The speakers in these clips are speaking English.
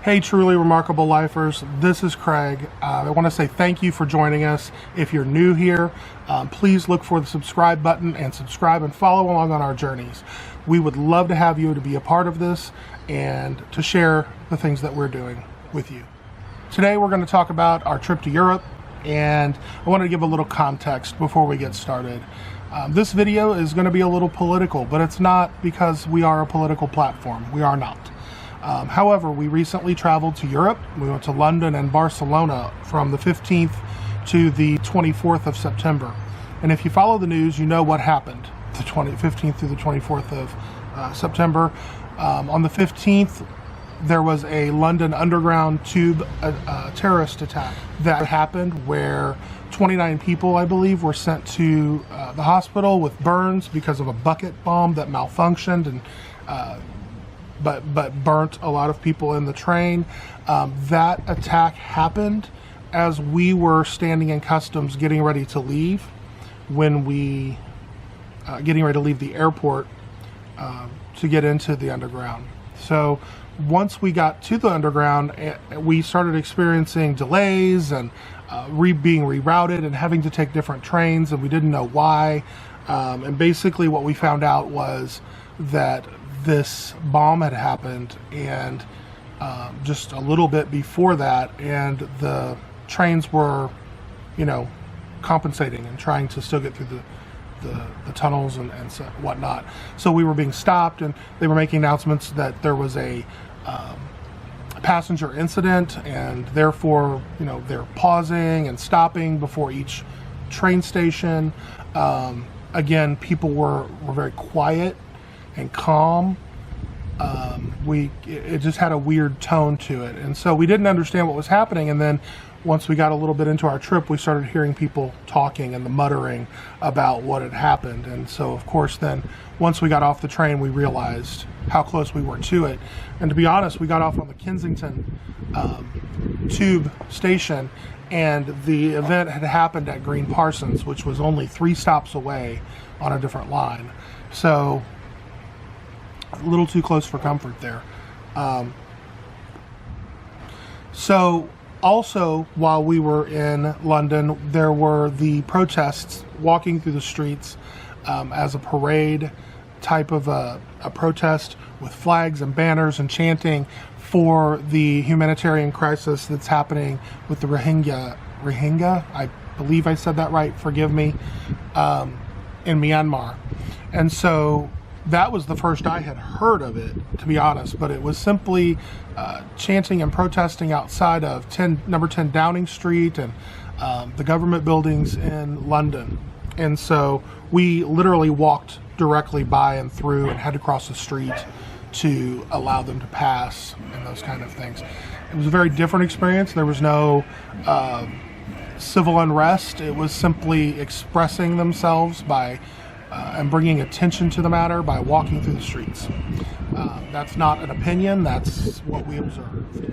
Hey, truly remarkable lifers, this is Craig. I want to say thank you for joining us. If you're new here, please look for the subscribe button and subscribe and follow along on our journeys. We would love to have you to be a part of this and to share the things that we're doing with you. Today we're going to talk about our trip to Europe, and I wanted to give a little context before we get started. This video is going to be a little political, but it's not because we are a political platform. We are not. However, we recently traveled to Europe. We went to London and Barcelona from the 15th to the 24th of September. And if you follow the news, you know what happened the 15th through the 24th of September. On the 15th, there was a London Underground tube terrorist attack that happened where 29 people, I believe, were sent to the hospital with burns because of a bucket bomb that malfunctioned and but burnt a lot of people in the train. That attack happened as we were standing in customs getting ready to leave, when we getting ready to leave the airport to get into the underground. So once we got to the underground, we started experiencing delays and being rerouted and having to take different trains, and we didn't know why. And basically what we found out was that this bomb had happened, and just a little bit before that, and the trains were, compensating and trying to still get through the tunnels and whatnot. So we were being stopped, and they were making announcements that there was a passenger incident, and therefore, they're pausing and stopping before each train station. Again, people were very quiet and calm. It just had a weird tone to it, and so we didn't understand what was happening. And then once we got a little bit into our trip, we started hearing people talking and the muttering about what had happened. And so, of course, then once we got off the train, we realized how close we were to it. And to be honest, we got off on the Kensington tube station, and the event had happened at Green Parsons, which was only 3 stops away on a different line. So a little too close for comfort there. So also, while we were in London, there were the protests walking through the streets as a parade type of a protest with flags and banners and chanting for the humanitarian crisis that's happening with the Rohingya, I believe I said that right, forgive me, in Myanmar. And so that was the first I had heard of it, to be honest, but it was simply chanting and protesting outside of number 10 Downing Street and the government buildings in London. And so we literally walked directly by and through and had to cross the street to allow them to pass and those kind of things. It was a very different experience. There was no civil unrest. It was simply expressing themselves by and bringing attention to the matter by walking through the streets. That's not an opinion, that's what we observed.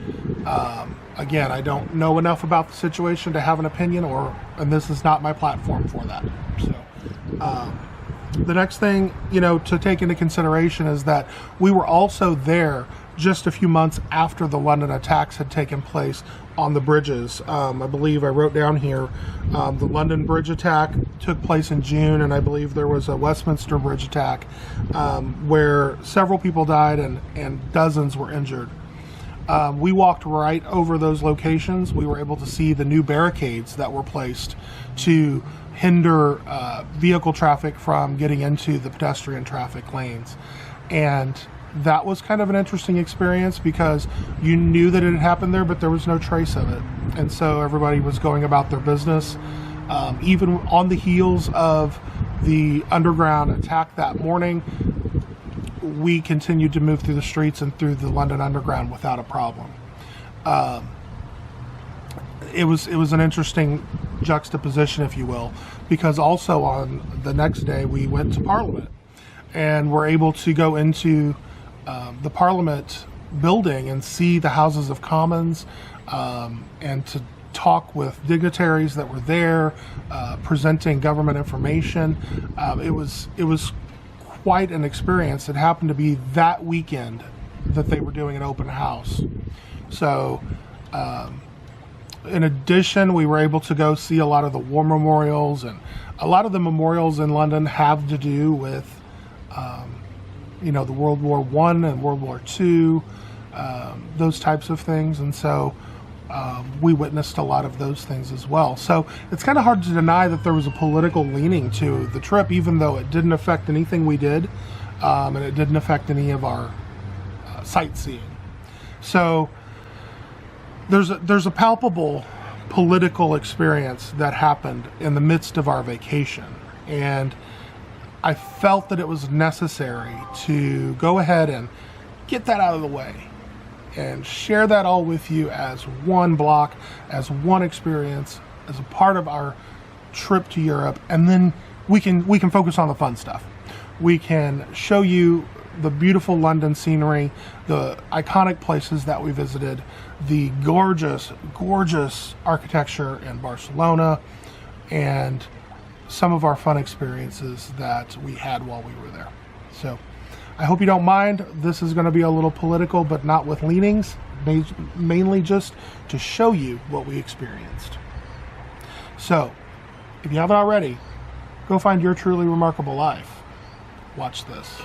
Again, I don't know enough about the situation to have an opinion, and this is not my platform for that. So, the next thing, to take into consideration is that we were also there just a few months after the London attacks had taken place on the bridges. I believe I wrote down here, the London Bridge attack took place in June, and I believe there was a Westminster Bridge attack where several people died and dozens were injured. We walked right over those locations. We were able to see the new barricades that were placed to hinder vehicle traffic from getting into the pedestrian traffic lanes. And that was kind of an interesting experience because you knew that it had happened there, but there was no trace of it. And so everybody was going about their business. Even on the heels of the underground attack that morning, we continued to move through the streets and through the London Underground without a problem. It was an interesting juxtaposition, if you will, because also on the next day we went to Parliament and were able to go into the Parliament building and see the Houses of Commons and to talk with dignitaries that were there presenting government information. It was quite an experience. It happened to be that weekend that they were doing an open house. So in addition, we were able to go see a lot of the war memorials, and a lot of the memorials in London have to do with the World War I and World War II, those types of things. And so we witnessed a lot of those things as well. So it's kind of hard to deny that there was a political leaning to the trip, even though it didn't affect anything we did, and it didn't affect any of our sightseeing. So there's a palpable political experience that happened in the midst of our vacation, and I felt that it was necessary to go ahead and get that out of the way and share that all with you as one block, as one experience, as a part of our trip to Europe. And then we can focus on the fun stuff. We can show you the beautiful London scenery, the iconic places that we visited, the gorgeous, gorgeous architecture in Barcelona, and some of our fun experiences that we had while we were there. So I hope you don't mind. This is going to be a little political, but not with leanings, mainly just to show you what we experienced. So if you haven't already, go find your truly remarkable life. Watch this.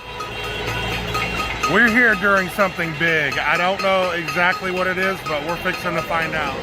We're here during something big. I don't know exactly what it is, but we're fixing to find out.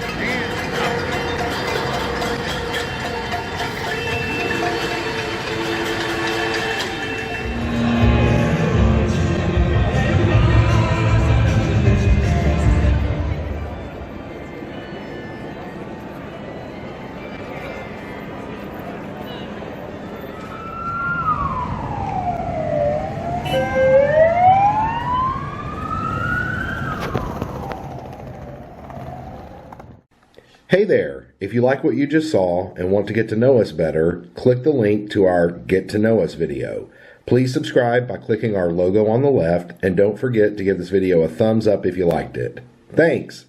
Hey there, if you like what you just saw and want to get to know us better, click the link to our Get to Know Us video. Please subscribe by clicking our logo on the left, and don't forget to give this video a thumbs up if you liked it. Thanks!